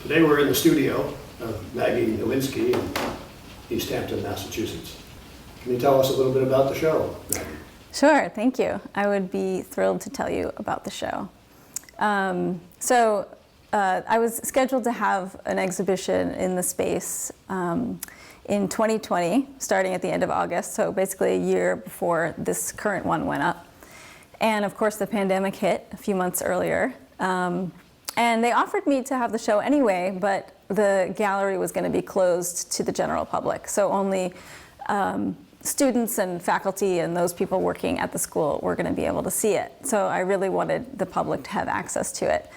Today we're in the studio of Maggie Nowinski in Easthampton, Massachusetts. Can you tell us a little bit about the show, Maggie? Sure, thank you. I would be thrilled to tell you about the show. I was scheduled to have an exhibition in the space in 2020, starting at the end of August, so basically a year before this current one went up. And of course the pandemic hit a few months earlier. And they offered me to have the show anyway, but the gallery was going to be closed to the general public, so only students and faculty and those people working at the school were going to be able to see it. So I really wanted the public to have access to it.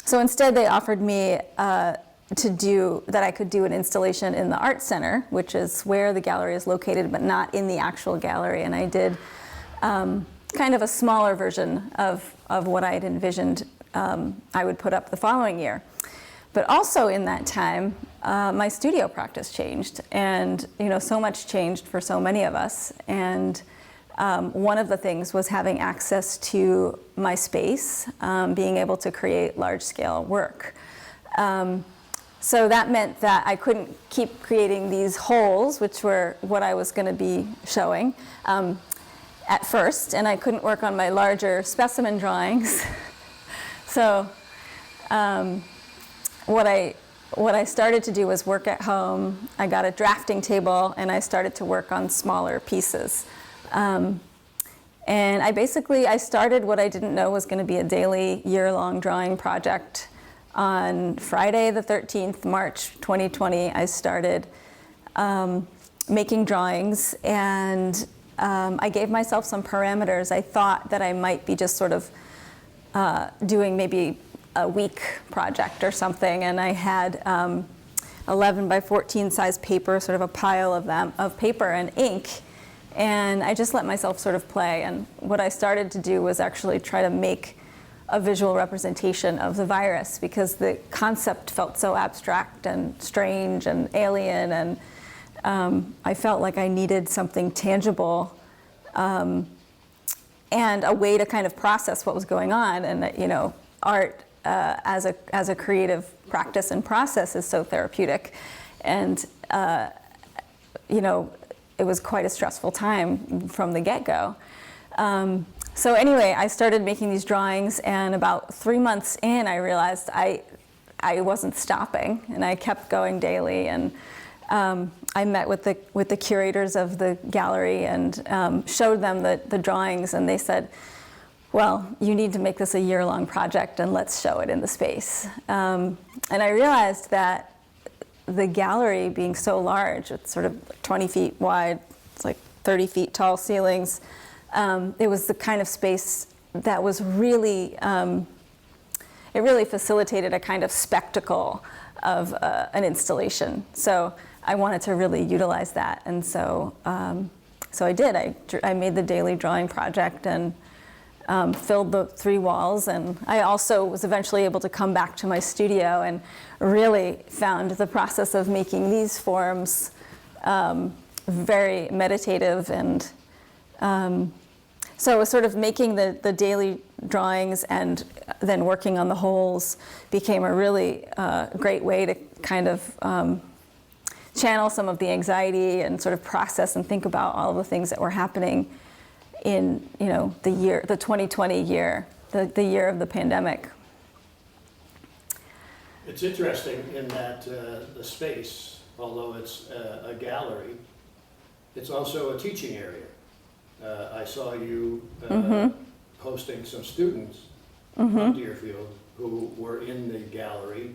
So instead they offered me that I could do an installation in the Art Center, which is where the gallery is located, but not in the actual gallery. And I did kind of a smaller version of what I had envisioned I would put up the following year. But also in that time, my studio practice changed, and so much changed for so many of us. And one of the things was having access to my space, being able to create large-scale work. So that meant that I couldn't keep creating these holes, which were what I was going to be showing at first, and I couldn't work on my larger specimen drawings. So what I started to do was work at home. I got a drafting table and I started to work on smaller pieces. And I started what I didn't know was going to be a daily year-long drawing project. On Friday the 13th, March 2020, I started making drawings, and I gave myself some parameters. I thought that I might be just sort of doing maybe a week project or something, and I had 11 by 14 size paper, sort of a pile of paper and ink, and I just let myself sort of play. And what I started to do was actually try to make a visual representation of the virus, because the concept felt so abstract and strange and alien, and I felt like I needed something tangible and a way to kind of process what was going on. And art as a creative practice and process is so therapeutic, and it was quite a stressful time from the get-go. So anyway, I started making these drawings, and about 3 months in, I realized I wasn't stopping, and I kept going daily. And I met with the curators of the gallery and showed them the drawings, and they said, well, you need to make this a year-long project, and let's show it in the space. And I realized that the gallery being so large, it's sort of 20 feet wide, it's like 30 feet tall ceilings, it was the kind of space that was really, it really facilitated a kind of spectacle of an installation. So I wanted to really utilize that, and so I did. I made the daily drawing project and filled the 3 walls, and I also was eventually able to come back to my studio and really found the process of making these forms very meditative. And so it was sort of making the daily drawings and then working on the holes became a really great way to kind of channel some of the anxiety and sort of process and think about all the things that were happening in the 2020 year, the year of the pandemic. It's interesting in that the space, although it's a gallery, it's also a teaching area. I saw you hosting some students from Deerfield who were in the gallery,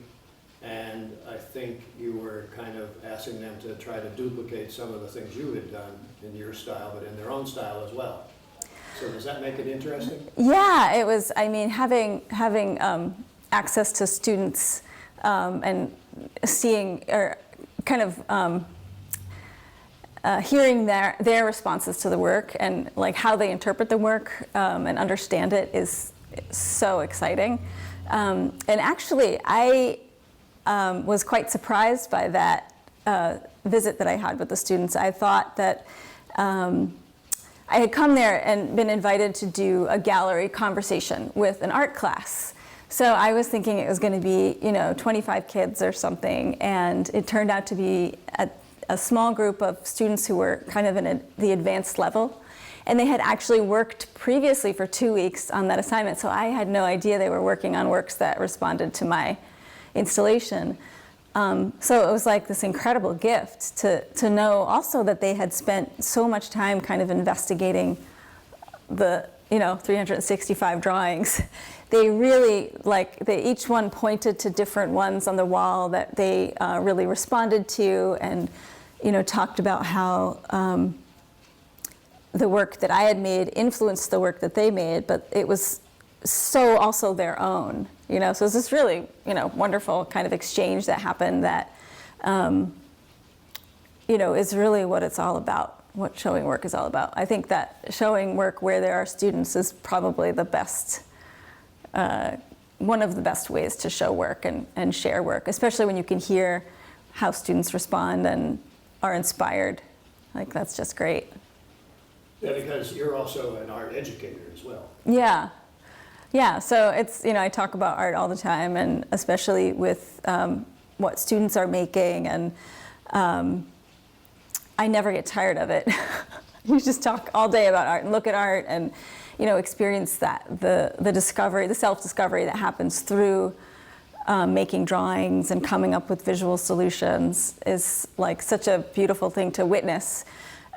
and I think you were kind of asking them to try to duplicate some of the things you had done in your style, but in their own style as well. So does that make it interesting? Yeah, it was. I mean, having access to students and seeing, or kind of hearing their responses to the work and like how they interpret the work and understand it is so exciting. And actually, I was quite surprised by that visit that I had with the students. I thought that I had come there and been invited to do a gallery conversation with an art class. So I was thinking it was going to be, 25 kids or something, and it turned out to be a small group of students who were kind of in the advanced level. And they had actually worked previously for 2 weeks on that assignment, so I had no idea they were working on works that responded to my installation. So it was like this incredible gift to know also that they had spent so much time kind of investigating the 365 drawings. They really, each one pointed to different ones on the wall that they really responded to, and talked about how the work that I had made influenced the work that they made, but it was so also their own, So it was this really, wonderful kind of exchange that happened that, is really what it's all about, what showing work is all about. I think that showing work where there are students is probably the best, one of the best ways to show work and share work, especially when you can hear how students respond and are inspired. Like, that's just great. Yeah, because you're also an art educator as well. Yeah. Yeah, so it's, I talk about art all the time, and especially with what students are making, and I never get tired of it. You just talk all day about art and look at art and, experience that, the discovery, the self-discovery that happens through making drawings and coming up with visual solutions is like such a beautiful thing to witness.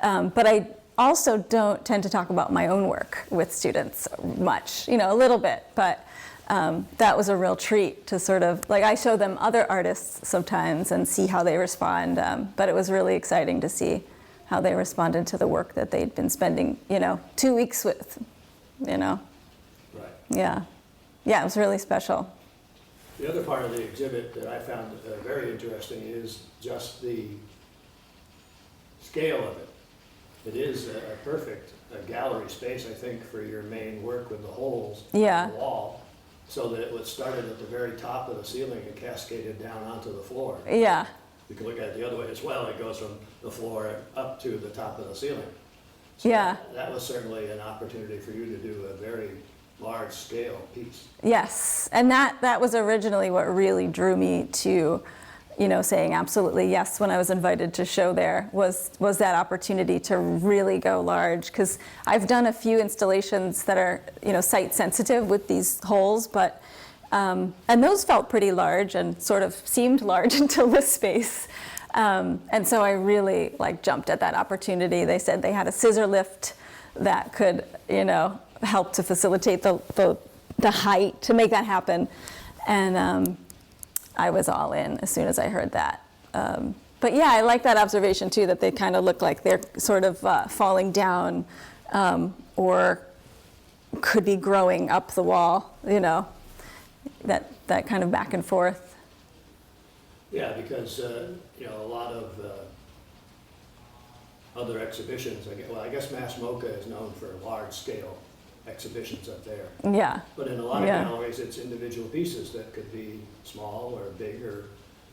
But I also don't tend to talk about my own work with students much, a little bit, but that was a real treat to sort of, I show them other artists sometimes and see how they respond, but it was really exciting to see how they responded to the work that they'd been spending, 2 weeks with, Right. Yeah. Yeah, it was really special. The other part of the exhibit that I found very interesting is just the scale of it. It is a perfect gallery space, I think, for your main work with the holes in the wall, so that it was started at the very top of the ceiling and cascaded down onto the floor. Yeah. You can look at it the other way as well. It goes from the floor up to the top of the ceiling. So Yeah. that was certainly an opportunity for you to do a very large-scale piece. Yes, and that was originally what really drew me to, saying absolutely yes when I was invited to show there, was that opportunity to really go large, because I've done a few installations that are, site sensitive with these holes, but and those felt pretty large and sort of seemed large until this space. And so I really jumped at that opportunity. They said they had a scissor lift that could, help to facilitate the height to make that happen. And I was all in as soon as I heard that. But yeah, I like that observation too, that they kind of look like they're sort of falling down or could be growing up the wall, that kind of back and forth. Yeah, because, a lot of other exhibitions, I guess Mass Mocha is known for large-scale exhibitions up there. Yeah. But in a lot of galleries, it's individual pieces that could be small or big,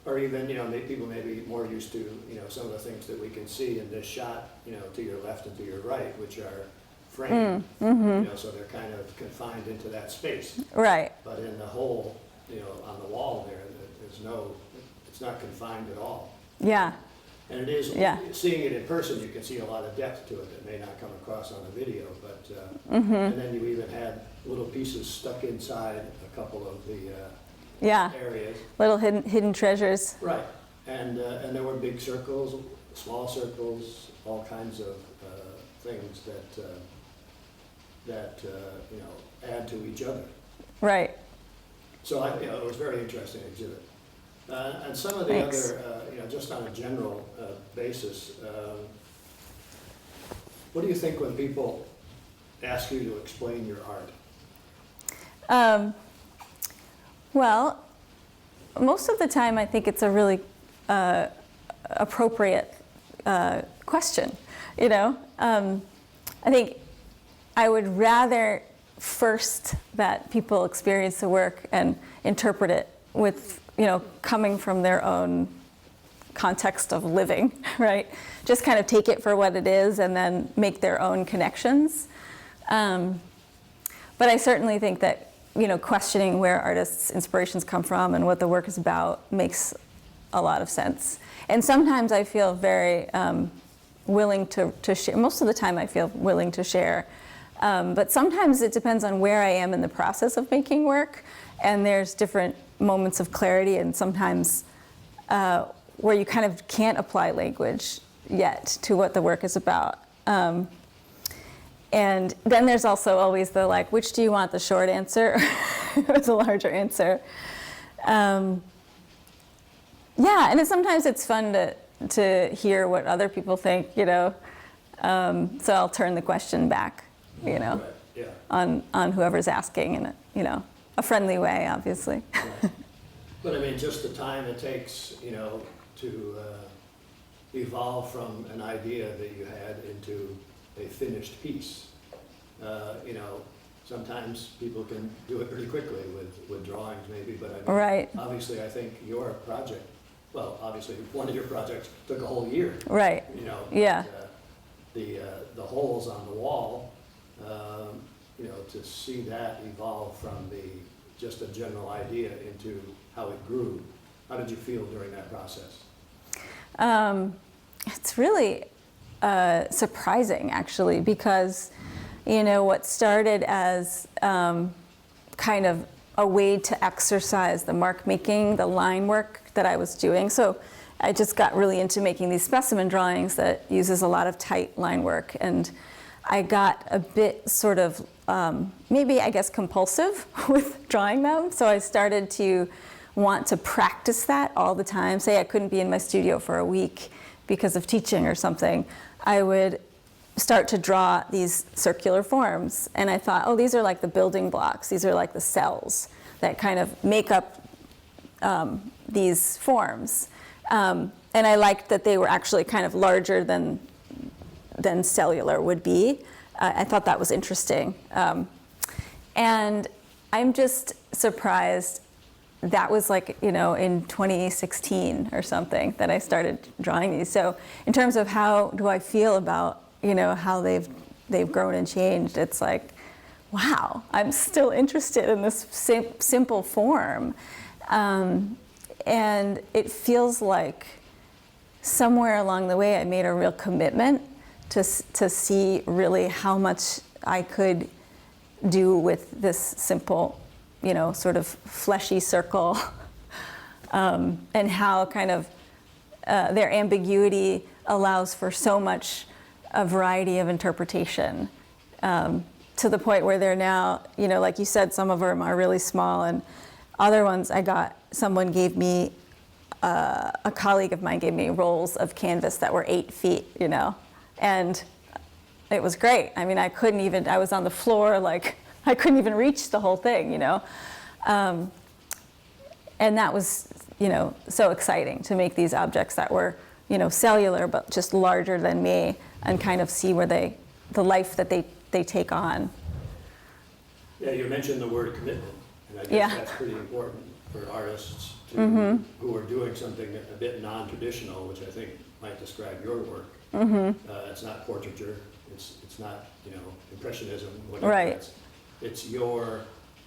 or even, people may be more used to, some of the things that we can see in this shot, to your left and to your right, which are framed, so they're kind of confined into that space. Right. But in the whole, on the wall there, it's not confined at all. Yeah. And it is, seeing it in person, you can see a lot of depth to it that may not come across on a video, but, and then you even had little pieces stuck inside a couple of the areas. Little hidden treasures. Right, and there were big circles, small circles, all kinds of things that add to each other. Right. So it was a very interesting exhibit. And some of the other, just on a general basis, what do you think when people ask you to explain your art? Well, most of the time I think it's a really appropriate question, I think I would rather first that people experience the work and interpret it with, coming from their own context of living, right? Just kind of take it for what it is and then make their own connections. But I certainly think that questioning where artists' inspirations come from and what the work is about makes a lot of sense. And sometimes I feel very willing to share. Most of the time I feel willing to share. But sometimes it depends on where I am in the process of making work. And there's different moments of clarity, and sometimes where you kind of can't apply language yet to what the work is about. And then there's also always the which do you want, the short answer or the larger answer? Yeah, and sometimes it's fun to hear what other people think, so I'll turn the question back, Right, yeah. on whoever's asking in a friendly way, obviously. Right. But I mean, just the time it takes, to evolve from an idea that you had into a finished piece. Sometimes people can do it pretty quickly with drawings maybe, but I mean, Right. obviously I think your project, well, obviously one of your projects took a whole year. Right. Yeah. But, the holes on the wall, to see that evolve from just a general idea into how it grew. How did you feel during that process? It's really surprising, actually, because what started as kind of a way to exercise the mark making, the line work that I was doing. So I just got really into making these specimen drawings that uses a lot of tight line work, and I got a bit sort of maybe, I guess, compulsive with drawing them. So I started to want to practice that all the time. Say I couldn't be in my studio for a week because of teaching or something, I would start to draw these circular forms. And I thought, oh, these are like the building blocks. These are like the cells that kind of make up these forms. And I liked that they were actually kind of larger than cellular would be. I thought that was interesting. And I'm just surprised that was in 2016 or something that I started drawing these. So in terms of how do I feel about, how they've grown and changed, it's like, wow, I'm still interested in this simple form. And it feels like somewhere along the way I made a real commitment to see really how much I could do with this simple, sort of fleshy circle, and how kind of their ambiguity allows for so much a variety of interpretation, to the point where they're now, like you said, some of them are really small, and other ones someone gave me, a colleague of mine gave me rolls of canvas that were 8 feet, and it was great. I mean, I was on the floor, I couldn't even reach the whole thing, and that was, so exciting to make these objects that were, cellular, but just larger than me, and kind of see where the life that they take on. Yeah, you mentioned the word commitment, and I guess that's pretty important for artists who are doing something a bit non-traditional, which I think might describe your work. It's not portraiture, it's not, impressionism, whatever. Right. It's your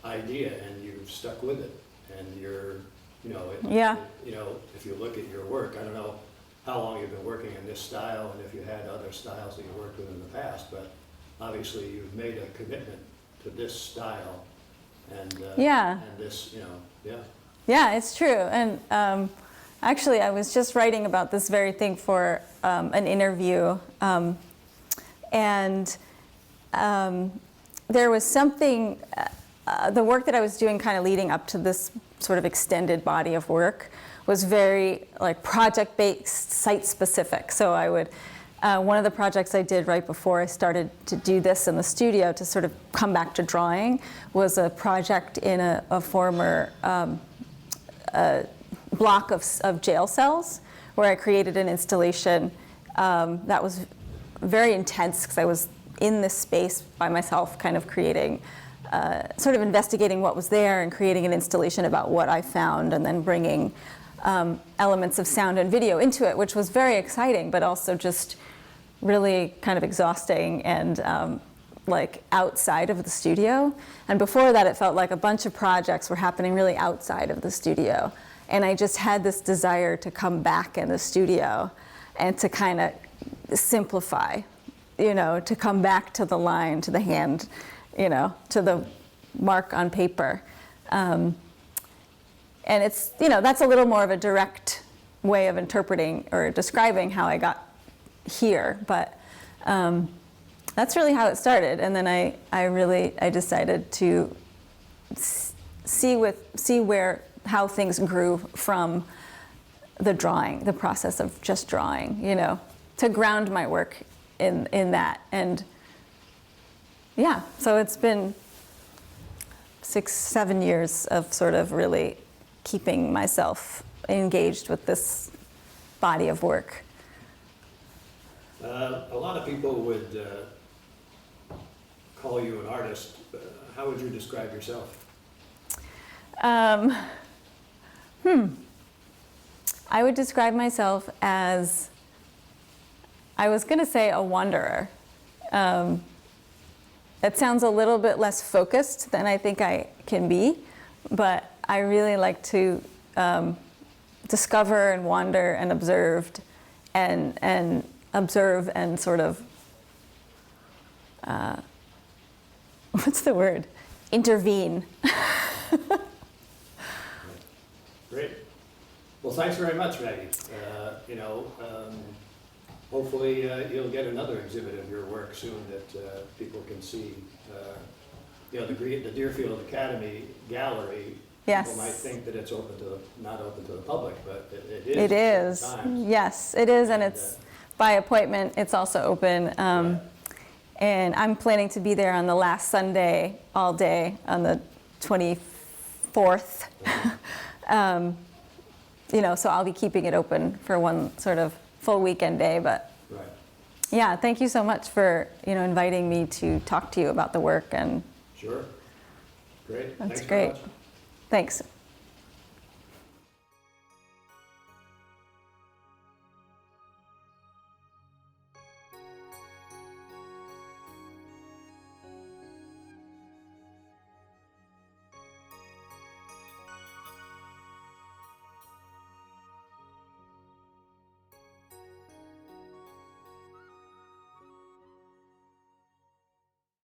idea, and you've stuck with it, and you're, if you look at your work, I don't know how long you've been working in this style, and if you had other styles that you worked with in the past, but obviously you've made a commitment to this style, and this, Yeah, it's true. And actually, I was just writing about this very thing for an interview, and there was something, the work that I was doing kind of leading up to this sort of extended body of work was very project-based, site-specific. So I would, one of the projects I did right before I started to do this in the studio to sort of come back to drawing was a project in a former block of jail cells, where I created an installation that was very intense, because I was in this space by myself, kind of creating, sort of investigating what was there and creating an installation about what I found, and then bringing elements of sound and video into it, which was very exciting, but also just really kind of exhausting and like outside of the studio. And before that, it felt like a bunch of projects were happening really outside of the studio. And I just had this desire to come back in the studio and to kind of simplify, you know, to come back to the line, to the hand, you know, to the mark on paper. And it's, you know, that's a little more of a direct way of interpreting or describing how I got here, but that's really how it started. And then I decided to see how things grew from the drawing, the process of just drawing, you know, to ground my work in that. And yeah, so it's been 6-7 years of sort of really keeping myself engaged with this body of work. A lot of people would call you an artist. How would you describe yourself? I would describe myself as, I was going to say a wanderer. That sounds a little bit less focused than I think I can be, but I really like to discover and wander and observe and sort of, what's the word? Intervene. Great. Well, thanks very much, Maggie. Hopefully you'll get another exhibit of your work soon that people can see. The Deerfield Academy Gallery. Yes. People might think that it's not open to the public, but it is. It is. Yes, it is, and it's by appointment. It's also open. Right. And I'm planning to be there on the last Sunday, all day, on the 24th. So I'll be keeping it open for one sort of full weekend day. But Right. yeah, thank you so much for inviting me to talk to you about the work. And Sure. Great. that's Thanks very great. much. Thanks.